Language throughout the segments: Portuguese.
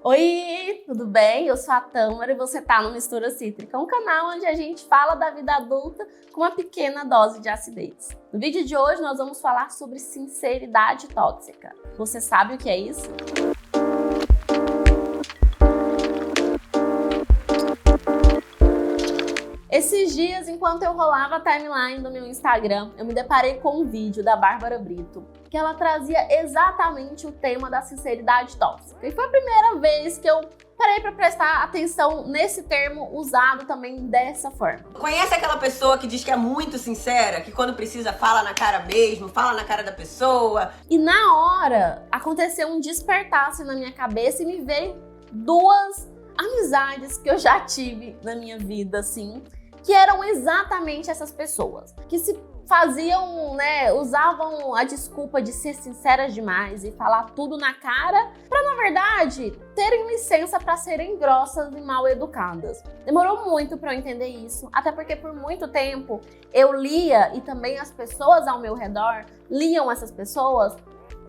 Oi, tudo bem? Eu sou a Tâmara e você tá no Mistura Cítrica, um canal onde a gente fala da vida adulta com uma pequena dose de acidez. No vídeo de hoje nós vamos falar sobre sinceridade tóxica. Você sabe o que é isso? Esses dias, enquanto eu rolava a timeline do meu Instagram, eu me deparei com um vídeo da Bárbara Brito, que ela trazia exatamente o tema da sinceridade tóxica. E foi a primeira vez que eu parei para prestar atenção nesse termo usado também dessa forma. Conhece aquela pessoa que diz que é muito sincera, que quando precisa fala na cara mesmo, fala na cara da pessoa? E na hora, aconteceu um despertar assim na minha cabeça e me veio duas amizades que eu já tive na minha vida, assim, que eram exatamente essas pessoas, que se faziam, usavam a desculpa de ser sinceras demais e falar tudo na cara, para na verdade terem licença para serem grossas e mal educadas. Demorou muito para eu entender isso, até porque por muito tempo eu lia e também as pessoas ao meu redor liam essas pessoas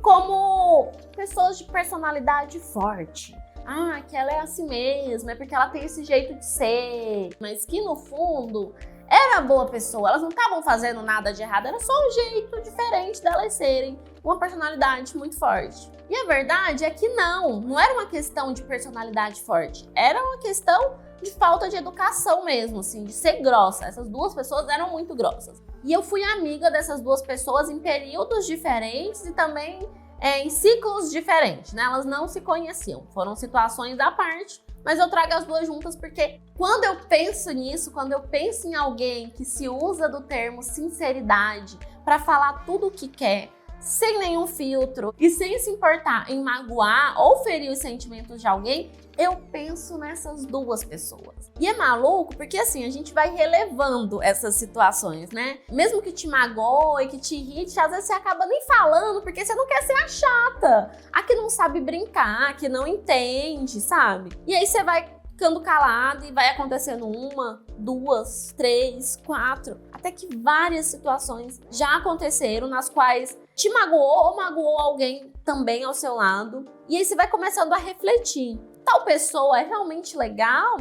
como pessoas de personalidade forte. Ah, que ela é assim mesmo, é porque ela tem esse jeito de ser. Mas que no fundo era boa pessoa, elas não estavam fazendo nada de errado, era só um jeito diferente delas serem uma personalidade muito forte. E a verdade é que não era uma questão de personalidade forte, era uma questão de falta de educação mesmo, assim, de ser grossa. Essas duas pessoas eram muito grossas. E eu fui amiga dessas duas pessoas em períodos diferentes e também em ciclos diferentes, né? Elas não se conheciam, foram situações à parte, mas eu trago as duas juntas porque quando eu penso nisso, quando eu penso em alguém que se usa do termo sinceridade para falar tudo o que quer, sem nenhum filtro e sem se importar em magoar ou ferir os sentimentos de alguém, eu penso nessas duas pessoas. E é maluco porque assim, a gente vai relevando essas situações, né? Mesmo que te magoe, que te irrite, às vezes você acaba nem falando porque você não quer ser a chata, a que não sabe brincar, a que não entende, sabe? E aí você vai ficando calado e vai acontecendo uma, duas, três, quatro, até que várias situações já aconteceram nas quais te magoou ou magoou alguém também ao seu lado. E aí você vai começando a refletir. Tal pessoa é realmente legal?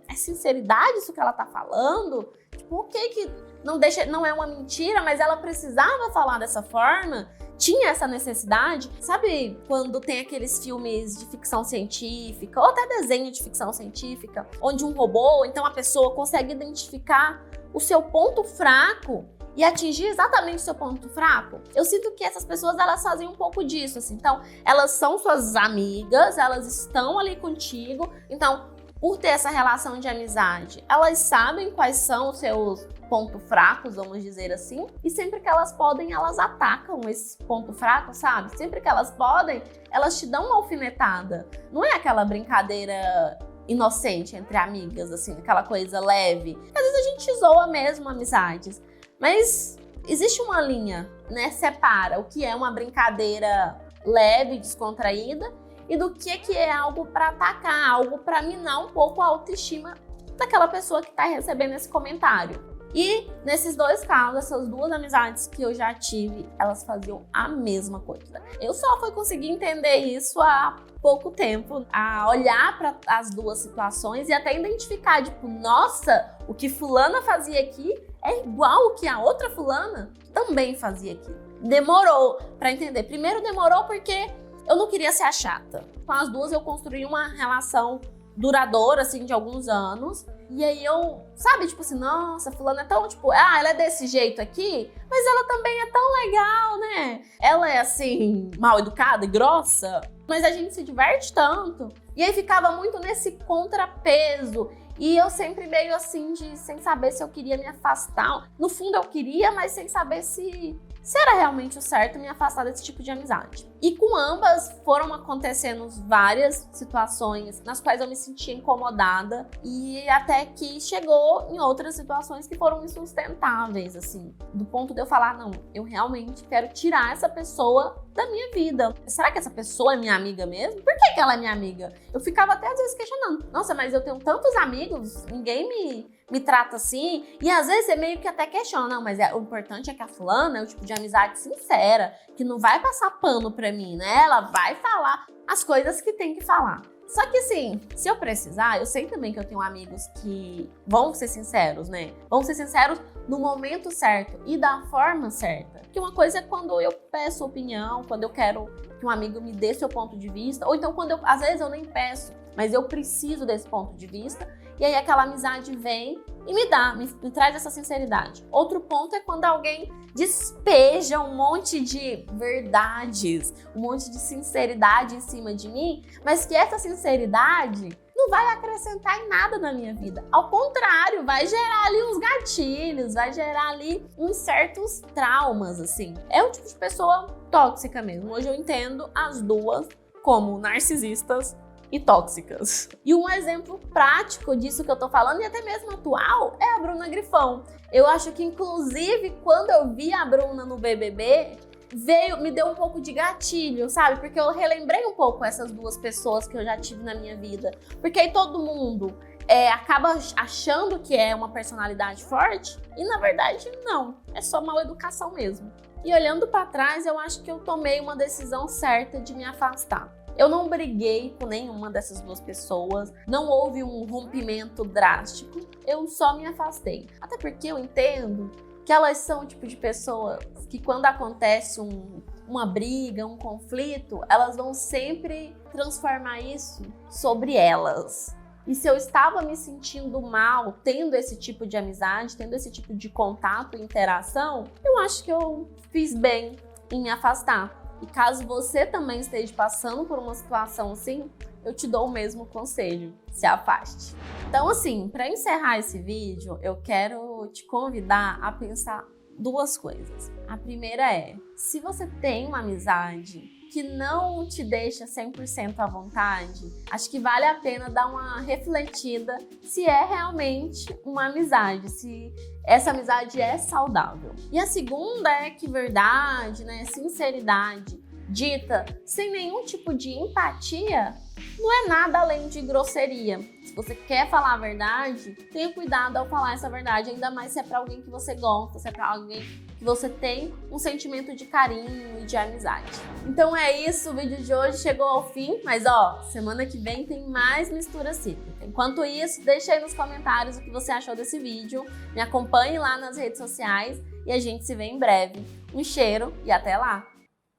É sinceridade isso que ela tá falando? Tipo, o que não é uma mentira, mas ela precisava falar dessa forma? Tinha essa necessidade? Sabe quando tem aqueles filmes de ficção científica, ou até desenho de ficção científica, onde um robô, então a pessoa consegue identificar o seu ponto fraco e atingir exatamente o seu ponto fraco? Eu sinto que essas pessoas, elas fazem um pouco disso, assim. Então, elas são suas amigas, elas estão ali contigo, então, por ter essa relação de amizade, elas sabem quais são os seus pontos fracos, vamos dizer assim, e sempre que elas podem, elas atacam esse ponto fraco, sabe? Sempre que elas podem, elas te dão uma alfinetada. Não é aquela brincadeira inocente entre amigas, assim, aquela coisa leve. Às vezes a gente zoa mesmo amizades, mas existe uma linha, né? Separa o que é uma brincadeira leve, descontraída, e do que é algo para atacar, algo para minar um pouco a autoestima daquela pessoa que está recebendo esse comentário. E nesses dois casos, essas duas amizades que eu já tive, elas faziam a mesma coisa. Eu só fui conseguir entender isso há pouco tempo, a olhar para as duas situações e até identificar, tipo, nossa, o que fulana fazia aqui é igual o que a outra fulana também fazia aqui. Demorou para entender. Primeiro demorou porque eu não queria ser a chata. Com as duas eu construí uma relação duradoura, assim, de alguns anos. E aí eu, sabe, tipo assim, nossa, fulana é tão, tipo, ela é desse jeito aqui, mas ela também é tão legal, né? Ela é, assim, mal educada e grossa, mas a gente se diverte tanto. E aí ficava muito nesse contrapeso. E eu sempre meio assim, sem saber se eu queria me afastar. No fundo eu queria, mas sem saber se era realmente o certo me afastar desse tipo de amizade. E com ambas foram acontecendo várias situações nas quais eu me sentia incomodada e até que chegou em outras situações que foram insustentáveis, assim. Do ponto de eu falar, não, eu realmente quero tirar essa pessoa da minha vida. Será que essa pessoa é minha amiga mesmo? Por que ela é minha amiga? Eu ficava até às vezes questionando. Nossa, mas eu tenho tantos amigos, ninguém me trata assim. E às vezes você meio que até questiona, não, mas o importante é que a fulana é o tipo de amizade sincera, que não vai passar pano pra mim, né? Ela vai falar as coisas que tem que falar. Só que assim, se eu precisar, eu sei também que eu tenho amigos que vão ser sinceros, né? Vão ser sinceros no momento certo e da forma certa. Porque uma coisa é quando eu peço opinião, quando eu quero que um amigo me dê seu ponto de vista, ou então quando às vezes eu nem peço, mas eu preciso desse ponto de vista, e aí aquela amizade vem e me traz essa sinceridade. Outro ponto é quando alguém despeja um monte de verdades, um monte de sinceridade em cima de mim, mas que essa sinceridade não vai acrescentar em nada na minha vida. Ao contrário, vai gerar ali uns gatilhos, vai gerar ali uns certos traumas, assim. É um tipo de pessoa tóxica mesmo. Hoje eu entendo as duas como narcisistas e tóxicas. E um exemplo prático disso que eu tô falando, e até mesmo atual, é a Bruna Grifão. Eu acho que, inclusive, quando eu vi a Bruna no BBB, me deu um pouco de gatilho, sabe? Porque eu relembrei um pouco essas duas pessoas que eu já tive na minha vida. Porque aí todo mundo acaba achando que é uma personalidade forte, e na verdade não, é só mal educação mesmo. E olhando pra trás, eu acho que eu tomei uma decisão certa de me afastar. Eu não briguei com nenhuma dessas duas pessoas, não houve um rompimento drástico, eu só me afastei. Até porque eu entendo que elas são o tipo de pessoas que quando acontece uma briga, um conflito, elas vão sempre transformar isso sobre elas. E se eu estava me sentindo mal tendo esse tipo de amizade, tendo esse tipo de contato e interação, eu acho que eu fiz bem em me afastar. E caso você também esteja passando por uma situação assim, eu te dou o mesmo conselho, se afaste. Então assim, para encerrar esse vídeo, eu quero te convidar a pensar duas coisas. A primeira é, se você tem uma amizade que não te deixa 100% à vontade, acho que vale a pena dar uma refletida se é realmente uma amizade, se essa amizade é saudável. E a segunda é que verdade, né, sinceridade, dita sem nenhum tipo de empatia, não é nada além de grosseria. Se você quer falar a verdade, tenha cuidado ao falar essa verdade, ainda mais se é pra alguém que você gosta, se é pra alguém que você tem um sentimento de carinho e de amizade. Então é isso, o vídeo de hoje chegou ao fim, mas semana que vem tem mais Mistura Cítrica. Enquanto isso, deixa aí nos comentários o que você achou desse vídeo, me acompanhe lá nas redes sociais e a gente se vê em breve. Um cheiro e até lá!